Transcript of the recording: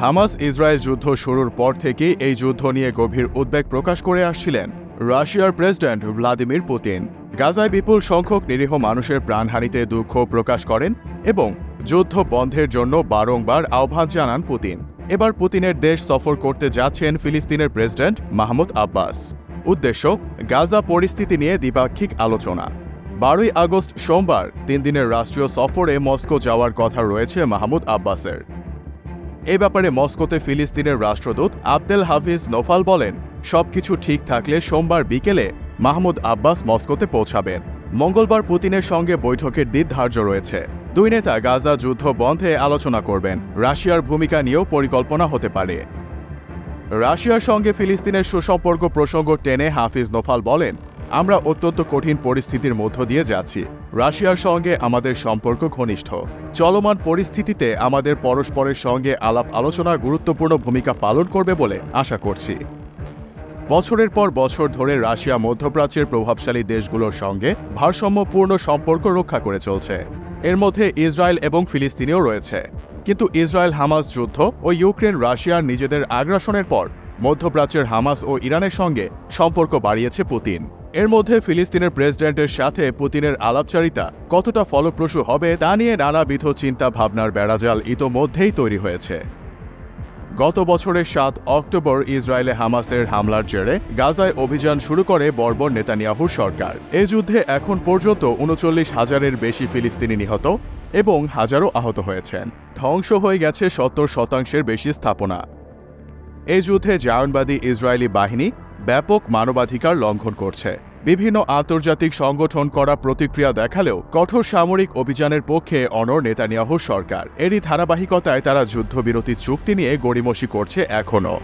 Hamas Israel যুদ্ধ শুরুর পর থেকেই এই যুদ্ধ নিয়ে গভীর উদ্বেগ প্রকাশ করে আসছিলেন রাশিয়ার প্রেসিডেন্ট ভ্লাদিমির পুতিন। গাজায় বিপুল সংখ্যক নিরীহ মানুষের প্রাণহানিতে দুঃখ প্রকাশ করেন এবং যুদ্ধ বন্ধের জন্য বারংবার আহ্বান জানান পুতিন। এবার পুতিনের দেশ সফর করতে যাচ্ছেন ফিলিস্তিনের প্রেসিডেন্ট মাহমুদ আব্বাস। উদ্দেশ্য গাজা পরিস্থিতি নিয়ে দ্বিপাক্ষিক আলোচনা। 12ই আগস্ট সোমবার 3 দিনের রাষ্ট্রীয় সফরে মস্কো যাওয়ার কথা রয়েছে মাহমুদ আব্বাসের। এ ব্যাপারে মস্কোতে ফিলিস্তিনের রাষ্ট্রদূত আবদেল হাফিজ নোফাল বলেন, সবকিছু ঠিক থাকলে সোমবার বিকেলে মাহমুদ আব্বাস মস্কোতে পৌঁছাবেন। মঙ্গলবার পুতিনের সঙ্গে বৈঠকের দিন ধার্য রয়েছে। দুই নেতা গাজা যুদ্ধ বন্ধে আলোচনা করবেন। রাশিয়ার ভূমিকা নিয়েও পরিকল্পনা হতে পারে। রাশিয়ার সঙ্গে ফিলিস্তিনের সুসম্পর্ক প্রসঙ্গ টেনে হাফিজ নোফাল বলেন, আমরা অত্যন্ত কঠিন পরিস্থিতির মধ্য দিয়ে যাচ্ছি। রাশিয়ার সঙ্গে আমাদের সম্পর্ক ঘনিষ্ঠ। চলমান পরিস্থিতিতে আমাদের পরস্পরের সঙ্গে আলাপ আলোচনা গুরুত্বপূর্ণ ভূমিকা পালন করবে বলে আশা করছি। বছরের পর বছর ধরে রাশিয়া মধ্যপ্রাচ্যের প্রভাবশালী দেশগুলোর সঙ্গে ভারসাম্যপূর্ণ সম্পর্ক রক্ষা করে চলছে। এর মধ্যে ইসরায়েল এবং ফিলিস্তিনিও রয়েছে। কিন্তু ইসরায়েল হামাস যুদ্ধ ও ইউক্রেন রাশিয়ার নিজেদের আগ্রাসনের পর মধ্যপ্রাচ্যের হামাস ও ইরানের সঙ্গে সম্পর্ক বাড়িয়েছে পুতিন। এর মধ্যে ফিলিস্তিনের প্রেসিডেন্টের সাথে পুতিনের আলাপচারিতা কতটা ফলপ্রসূ হবে তা নিয়ে নানাবিধ চিন্তা ভাবনার বেড়াজাল ইতোমধ্যেই তৈরি হয়েছে। গত বছরের 7 অক্টোবর ইসরায়েলে হামাসের হামলার জেরে গাজায় অভিযান শুরু করে বর্বর নেতানিয়াহুর সরকার। এই যুদ্ধে এখন পর্যন্ত 39,000-এর বেশি ফিলিস্তিনি নিহত এবং হাজারো আহত হয়েছেন। ধ্বংস হয়ে গেছে 70% বেশি স্থাপনা। এই যুদ্ধে জায়নবাদী ইসরায়েলি বাহিনী ব্যাপক মানবাধিকার লঙ্ঘন করছে। বিভিন্ন আন্তর্জাতিক সংগঠন করা প্রতিক্রিয়া দেখালেও কঠোর সামরিক অভিযানের পক্ষে অনড় নেতানিয়াহুর সরকার। এরই ধারাবাহিকতায় তারা যুদ্ধবিরতি চুক্তি নিয়ে গড়িমসি করছে এখনও।